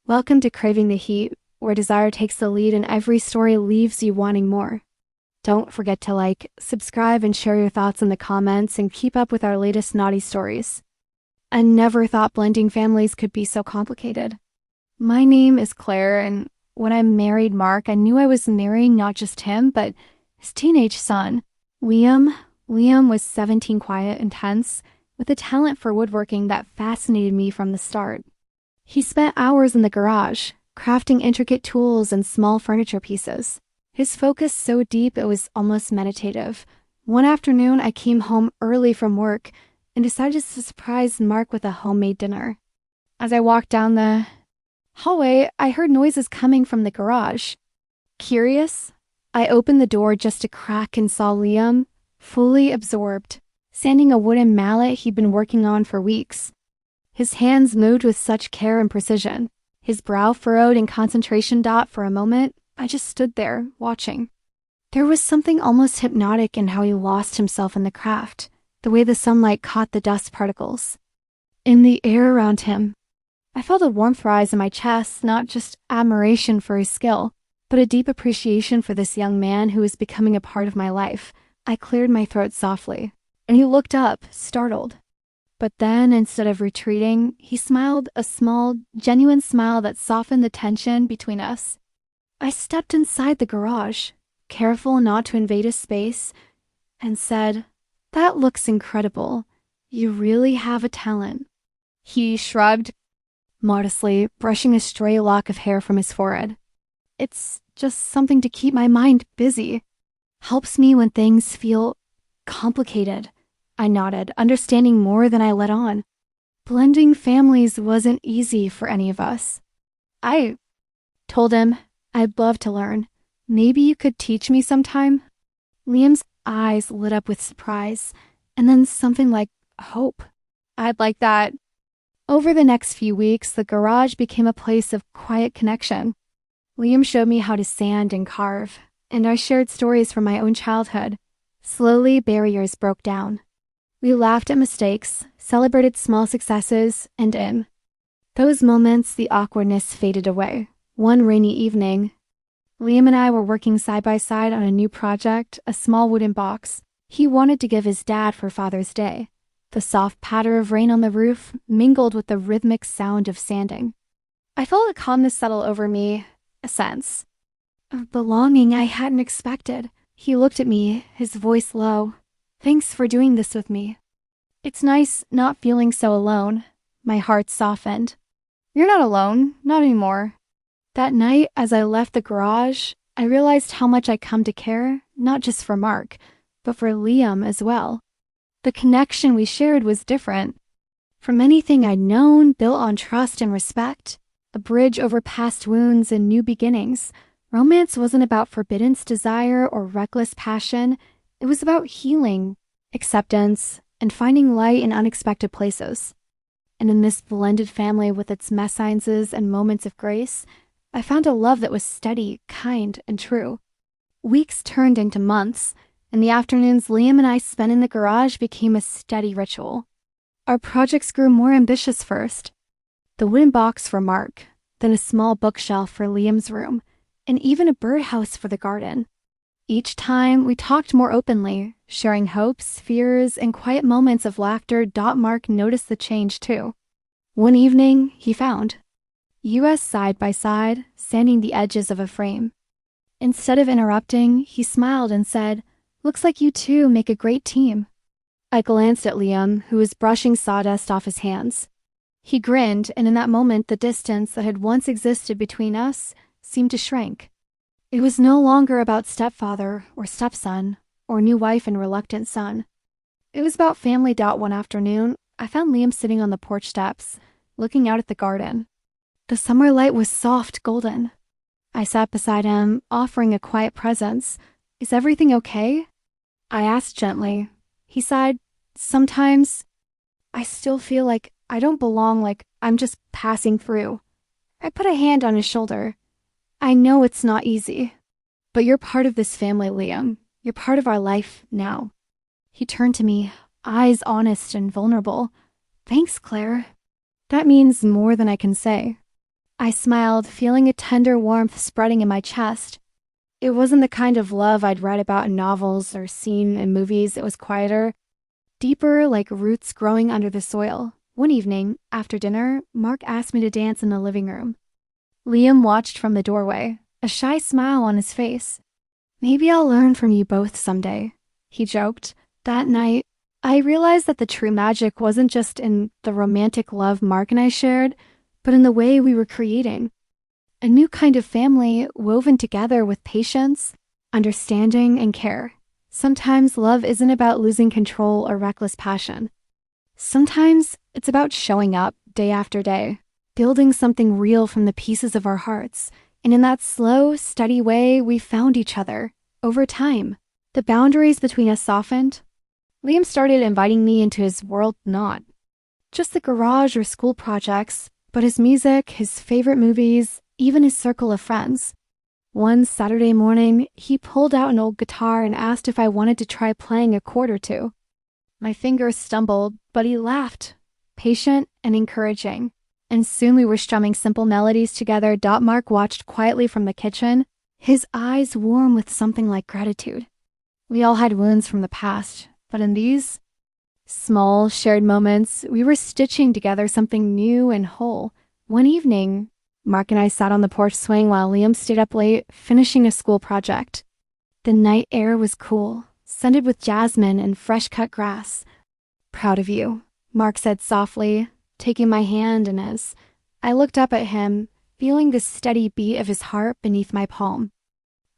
Welcome to Craving the Heat, where desire takes the lead and every story leaves you wanting more. Don't forget to like, subscribe, and share your thoughts in the comments and keep up with our latest naughty stories. I never thought blending families could be so complicated. My name is Claire, and when I married Mark, I knew I was marrying not just him, but his teenage son, Liam. Liam was 17, quiet, intense, with a talent for woodworking that fascinated me from the start. He spent hours in the garage, crafting intricate tools and small furniture pieces. His focus so deep it was almost meditative. One afternoon, I came home early from work and decided to surprise Mark with a homemade dinner. As I walked down the hallway, I heard noises coming from the garage. Curious, I opened the door just a crack and saw Liam, fully absorbed, sanding a wooden mallet he'd been working on for weeks. His hands moved with such care and precision. His brow furrowed in concentration dot for a moment. I just stood there, watching. There was something almost hypnotic in how he lost himself in the craft, the way the sunlight caught the dust particles in the air around him. I felt a warmth rise in my chest, not just admiration for his skill, but a deep appreciation for this young man who was becoming a part of my life. I cleared my throat softly, and he looked up, startled. But then, instead of retreating, he smiled, a small, genuine smile that softened the tension between us. I stepped inside the garage, careful not to invade his space, and said, "That looks incredible. You really have a talent." He shrugged modestly, brushing a stray lock of hair from his forehead. "It's just something to keep my mind busy. Helps me when things feel complicated." I nodded, understanding more than I let on. Blending families wasn't easy for any of us. I told him I'd love to learn. Maybe you could teach me sometime. Liam's eyes lit up with surprise, and then something like hope. I'd like that. Over the next few weeks, the garage became a place of quiet connection. Liam showed me how to sand and carve, and I shared stories from my own childhood. Slowly, barriers broke down. We laughed at mistakes, celebrated small successes, and in those moments, the awkwardness faded away. One rainy evening, Liam and I were working side by side on a new project, a small wooden box he wanted to give his dad for Father's Day. The soft patter of rain on the roof mingled with the rhythmic sound of sanding. I felt a calmness settle over me, a sense of belonging I hadn't expected. He looked at me, his voice low. "Thanks for doing this with me. It's nice not feeling so alone." My heart softened. "You're not alone, not anymore." That night, as I left the garage, I realized how much I'd come to care, not just for Mark, but for Liam as well. The connection we shared was different. From anything I'd known, built on trust and respect, a bridge over past wounds and new beginnings. Romance wasn't about forbidden desire or reckless passion. It was about healing, acceptance, and finding light in unexpected places. And in this blended family with its mésalliances and moments of grace, I found a love that was steady, kind, and true. Weeks turned into months, and the afternoons Liam and I spent in the garage became a steady ritual. Our projects grew more ambitious first. The wooden box for Mark, then a small bookshelf for Liam's room, and even a birdhouse for the garden. Each time, we talked more openly, sharing hopes, fears, and quiet moments of laughter. Mark noticed the change, too. One evening, he found us side by side, sanding the edges of a frame. Instead of interrupting, he smiled and said, "Looks like you two make a great team." I glanced at Liam, who was brushing sawdust off his hands. He grinned, and in that moment, the distance that had once existed between us seemed to shrink. It was no longer about stepfather or stepson or new wife and reluctant son. It was about family. One afternoon, I found Liam sitting on the porch steps, looking out at the garden. The summer light was soft golden. I sat beside him, offering a quiet presence. "Is everything okay?" I asked gently. He sighed. "Sometimes I still feel like I don't belong, like I'm just passing through." I put a hand on his shoulder. "I know it's not easy, but you're part of this family, Liam. You're part of our life now." He turned to me, eyes honest and vulnerable. "Thanks, Claire. That means more than I can say." I smiled, feeling a tender warmth spreading in my chest. It wasn't the kind of love I'd read about in novels or seen in movies. It was quieter, deeper, like roots growing under the soil. One evening, after dinner, Mark asked me to dance in the living room. Liam watched from the doorway, a shy smile on his face. "Maybe I'll learn from you both someday," he joked. That night, I realized that the true magic wasn't just in the romantic love Mark and I shared, but in the way we were creating. A new kind of family woven together with patience, understanding, and care. Sometimes love isn't about losing control or reckless passion. Sometimes it's about showing up day after day, building something real from the pieces of our hearts. And in that slow, steady way, we found each other. Over time, the boundaries between us softened. Liam started inviting me into his world, not just the garage or school projects, but his music, his favorite movies, even his circle of friends. One Saturday morning, he pulled out an old guitar and asked if I wanted to try playing a chord or two. My fingers stumbled, but he laughed, patient and encouraging. And soon we were strumming simple melodies together. Mark watched quietly from the kitchen, his eyes warm with something like gratitude. We all had wounds from the past, but in these small, shared moments, we were stitching together something new and whole. One evening, Mark and I sat on the porch swing while Liam stayed up late, finishing a school project. The night air was cool, scented with jasmine and fresh-cut grass. "Proud of you," Mark said softly, taking my hand, and as I looked up at him, feeling the steady beat of his heart beneath my palm.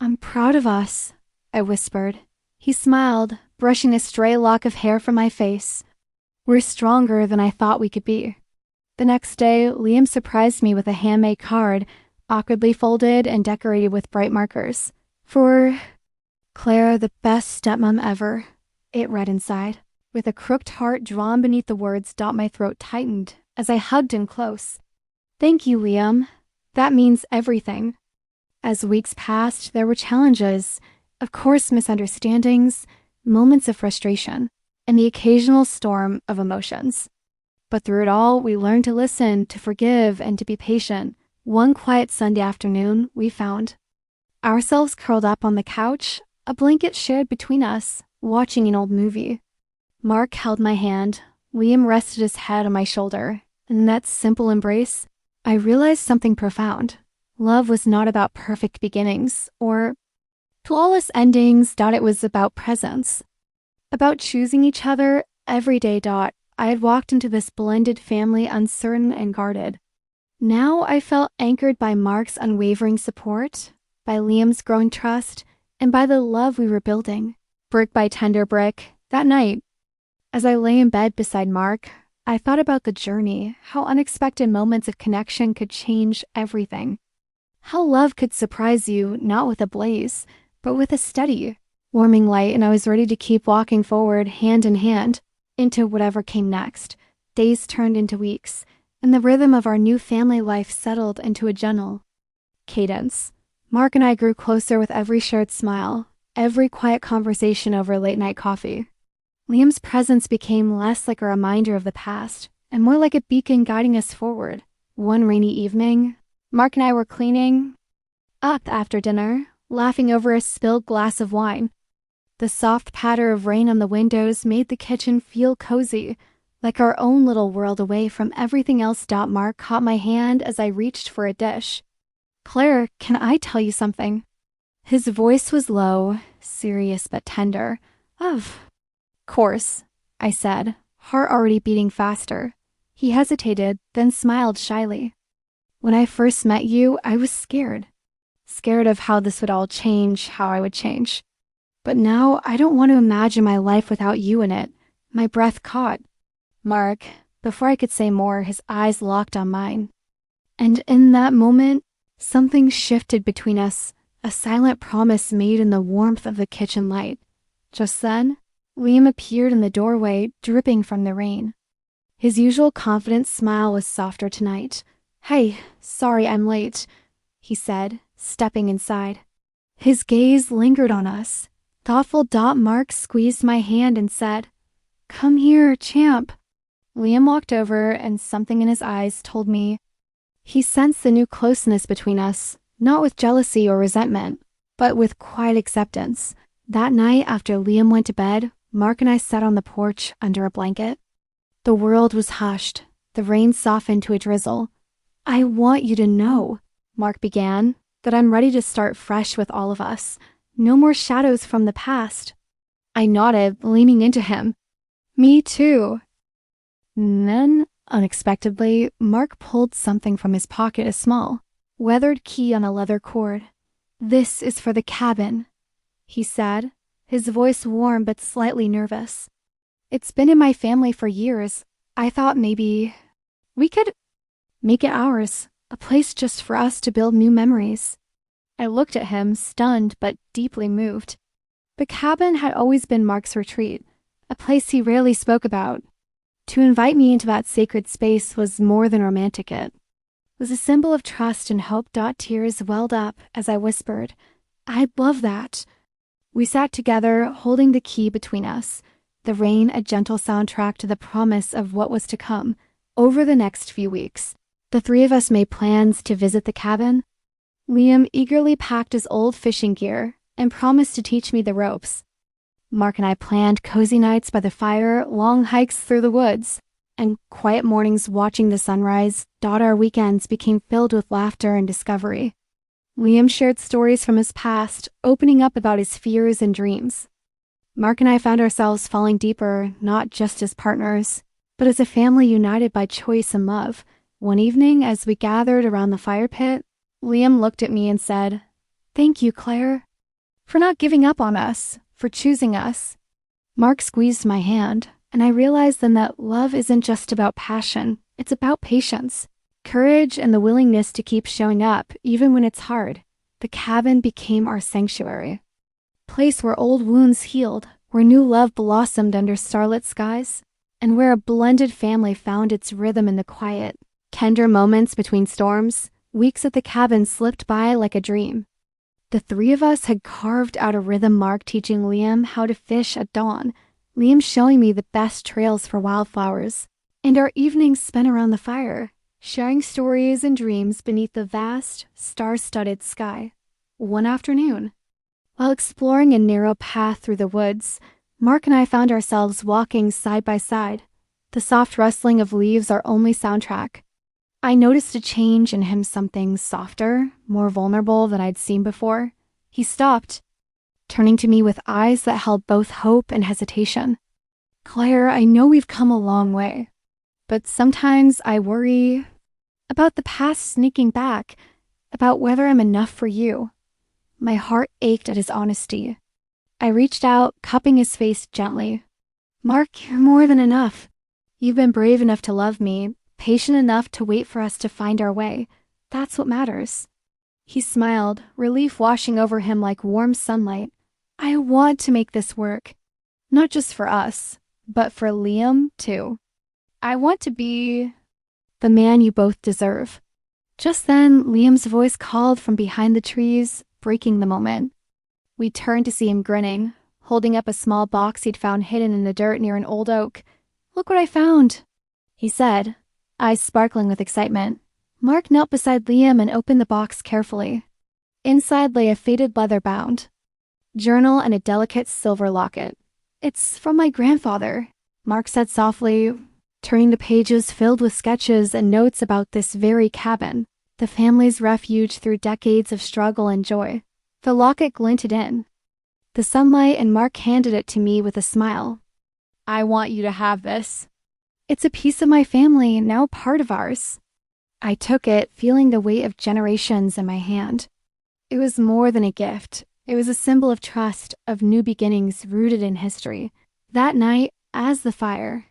"I'm proud of us," I whispered. He smiled, brushing a stray lock of hair from my face. "We're stronger than I thought we could be." The next day, Liam surprised me with a handmade card, awkwardly folded and decorated with bright markers. "For Claire, the best stepmom ever," it read inside. With a crooked heart drawn beneath the words, my throat tightened as I hugged him close. "Thank you, Liam. That means everything." As weeks passed, there were challenges, of course, misunderstandings, moments of frustration, and the occasional storm of emotions. But through it all, we learned to listen, to forgive, and to be patient. One quiet Sunday afternoon, we found ourselves curled up on the couch, a blanket shared between us, watching an old movie. Mark held my hand, Liam rested his head on my shoulder, and in that simple embrace, I realized something profound. Love was not about perfect beginnings or flawless endings. It was about presence, about choosing each other every day. I had walked into this blended family uncertain and guarded. Now I felt anchored by Mark's unwavering support, by Liam's growing trust, and by the love we were building, brick by tender brick. That night, as I lay in bed beside Mark, I thought about the journey, how unexpected moments of connection could change everything. How love could surprise you, not with a blaze, but with a steady, warming light, and I was ready to keep walking forward, hand in hand, into whatever came next. Days turned into weeks, and the rhythm of our new family life settled into a gentle cadence. Mark and I grew closer with every shared smile, every quiet conversation over late-night coffee. Liam's presence became less like a reminder of the past, and more like a beacon guiding us forward. One rainy evening, Mark and I were cleaning up after dinner, laughing over a spilled glass of wine. The soft patter of rain on the windows made the kitchen feel cozy, like our own little world away from everything else. Mark caught my hand as I reached for a dish. "Claire, can I tell you something?" His voice was low, serious but tender. "Of course," I said, heart already beating faster. He hesitated, then smiled shyly. "When I first met you, I was scared. Scared of how this would all change, how I would change. But now I don't want to imagine my life without you in it." My breath caught. Mark, before I could say more, his eyes locked on mine. And in that moment, something shifted between us, a silent promise made in the warmth of the kitchen light. Just then, Liam appeared in the doorway, dripping from the rain. His usual confident smile was softer tonight. "Hey, sorry I'm late," he said, stepping inside. His gaze lingered on us. Thoughtful. Mark squeezed my hand and said, "Come here, champ." Liam walked over, and something in his eyes told me He sensed the new closeness between us, not with jealousy or resentment, but with quiet acceptance. That night, after Liam went to bed, Mark and I sat on the porch under a blanket. The world was hushed. The rain softened to a drizzle. "I want you to know," Mark began, "that I'm ready to start fresh with all of us. No more shadows from the past." I nodded, leaning into him. "Me too." And then, unexpectedly, Mark pulled something from his pocket, a small, weathered key on a leather cord. "This is for the cabin," he said, his voice warm but slightly nervous. "It's been in my family for years. I thought maybe we could make it ours, a place just for us to build new memories." I looked at him, stunned but deeply moved. The cabin had always been Mark's retreat, a place he rarely spoke about. To invite me into that sacred space was more than romantic. It was a symbol of trust and hope. Tears welled up as I whispered, "I'd love that." We sat together, holding the key between us, the rain a gentle soundtrack to the promise of what was to come. Over the next few weeks, the three of us made plans to visit the cabin. Liam eagerly packed his old fishing gear and promised to teach me the ropes. Mark and I planned cozy nights by the fire, long hikes through the woods, and quiet mornings watching the sunrise. Our weekends became filled with laughter and discovery. Liam shared stories from his past, opening up about his fears and dreams. Mark and I found ourselves falling deeper, not just as partners, but as a family united by choice and love. One evening, as we gathered around the fire pit, Liam looked at me and said, "Thank you, Claire, for not giving up on us, for choosing us." Mark squeezed my hand, and I realized then that love isn't just about passion, it's about patience, courage, and the willingness to keep showing up, even when it's hard. The cabin became our sanctuary, a place where old wounds healed, where new love blossomed under starlit skies, and where a blended family found its rhythm in the quiet, tender moments between storms. Weeks at the cabin slipped by like a dream. The three of us had carved out a rhythm, Mark teaching Liam how to fish at dawn, Liam showing me the best trails for wildflowers, and our evenings spent around the fire, sharing stories and dreams beneath the vast, star-studded sky. One afternoon, while exploring a narrow path through the woods, Mark and I found ourselves walking side by side, the soft rustling of leaves our only soundtrack. I noticed a change in him, something softer, more vulnerable than I'd seen before. He stopped, turning to me with eyes that held both hope and hesitation. "Claire, I know we've come a long way, but sometimes I worry about the past sneaking back, about whether I'm enough for you." My heart ached at his honesty. I reached out, cupping his face gently. "Mark, you're more than enough. You've been brave enough to love me, patient enough to wait for us to find our way. That's what matters." He smiled, relief washing over him like warm sunlight. "I want to make this work, not just for us, but for Liam, too. I want to be the man you both deserve." Just then, Liam's voice called from behind the trees, breaking the moment. We turned to see him grinning, holding up a small box he'd found hidden in the dirt near an old oak. "Look what I found," he said, eyes sparkling with excitement. Mark knelt beside Liam and opened the box carefully. Inside lay a faded leather bound journal and a delicate silver locket. "It's from my grandfather," Mark said softly, turning the pages filled with sketches and notes about this very cabin, the family's refuge through decades of struggle and joy. The locket glinted in the sunlight, and Mark handed it to me with a smile. "I want you to have this. It's a piece of my family, now part of ours." I took it, feeling the weight of generations in my hand. It was more than a gift. It was a symbol of trust, of new beginnings rooted in history. That night, as the fire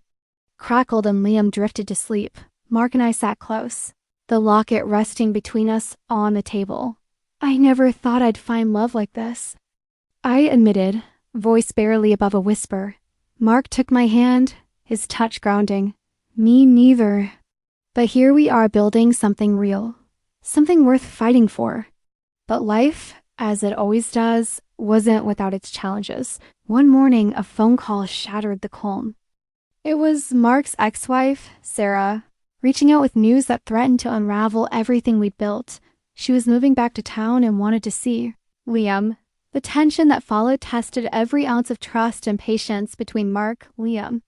crackled and Liam drifted to sleep, Mark and I sat close, the locket resting between us on the table. "I never thought I'd find love like this," I admitted, voice barely above a whisper. Mark took my hand, his touch grounding. "Me neither. But here we are building something real, something worth fighting for." But life, as it always does, wasn't without its challenges. One morning, a phone call shattered the calm. It was Mark's ex-wife, Sarah, reaching out with news that threatened to unravel everything we'd built. She was moving back to town and wanted to see Liam. The tension that followed tested every ounce of trust and patience between Mark, Liam,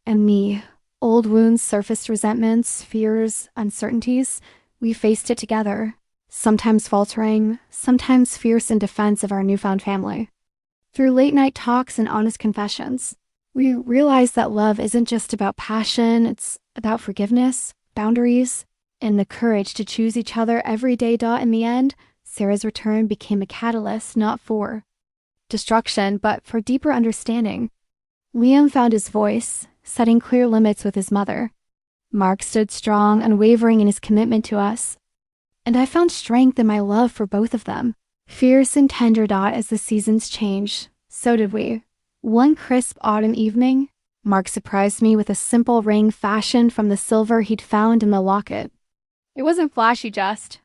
and me. Old wounds surfaced, resentments, fears, uncertainties. We faced it together, sometimes faltering, sometimes fierce in defense of our newfound family. Through late-night talks and honest confessions, we realized that love isn't just about passion, it's about forgiveness, boundaries, and the courage to choose each other every day. In the end, Sarah's return became a catalyst not for destruction, but for deeper understanding. Liam found his voice, setting clear limits with his mother. Mark stood strong, unwavering in his commitment to us. And I found strength in my love for both of them. Fierce and tender. As the seasons changed, so did we. One crisp autumn evening, Mark surprised me with a simple ring fashioned from the silver he'd found in the locket. It wasn't flashy, just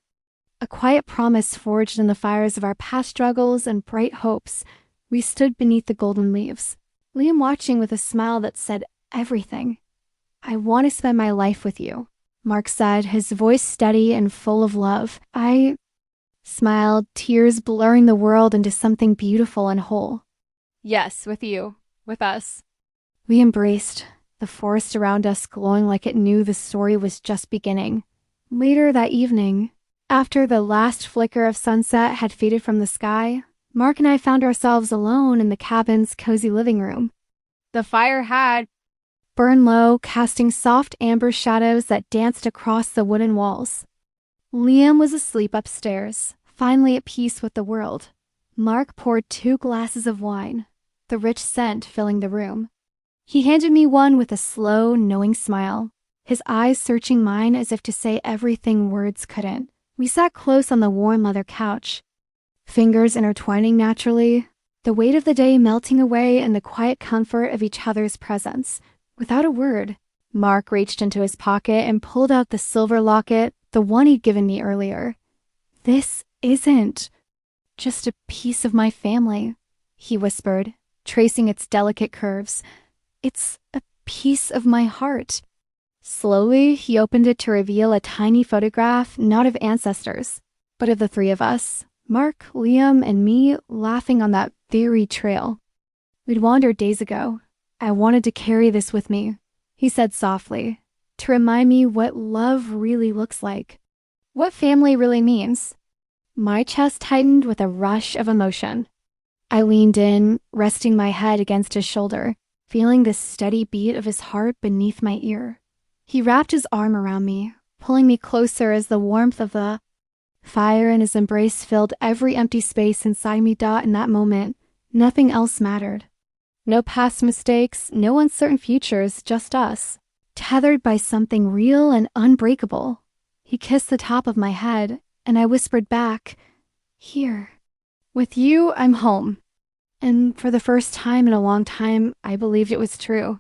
a quiet promise forged in the fires of our past struggles and bright hopes. We stood beneath the golden leaves, Liam watching with a smile that said everything. "I want to spend my life with you," Mark said, his voice steady and full of love. I smiled, tears blurring the world into something beautiful and whole. "Yes, with you. With us." We embraced, the forest around us glowing like it knew the story was just beginning. Later that evening, after the last flicker of sunset had faded from the sky, Mark and I found ourselves alone in the cabin's cozy living room. The fire had burned low, casting soft amber shadows that danced across the wooden walls. Liam was asleep upstairs, finally at peace with the world. Mark poured 2 glasses of wine, the rich scent filling the room. He handed me one with a slow, knowing smile, his eyes searching mine as if to say everything words couldn't. We sat close on the warm leather couch, fingers intertwining naturally, the weight of the day melting away in the quiet comfort of each other's presence. Without a word, Mark reached into his pocket and pulled out the silver locket, the one he'd given me earlier. "This isn't just a piece of my family," he whispered, tracing its delicate curves. "It's a piece of my heart." Slowly, he opened it to reveal a tiny photograph, not of ancestors, but of the 3 of us, Mark, Liam, and me, laughing on that very trail we'd wandered days ago. "I wanted to carry this with me," he said softly, "to remind me what love really looks like, what family really means." My chest tightened with a rush of emotion. I leaned in, resting my head against his shoulder, feeling the steady beat of his heart beneath my ear. He wrapped his arm around me, pulling me closer as the warmth of the fire in his embrace filled every empty space inside me. In that moment, nothing else mattered. No past mistakes, no uncertain futures, just us, tethered by something real and unbreakable. He kissed the top of my head, and I whispered back, "Here. With you, I'm home." And for the first time in a long time, I believed it was true.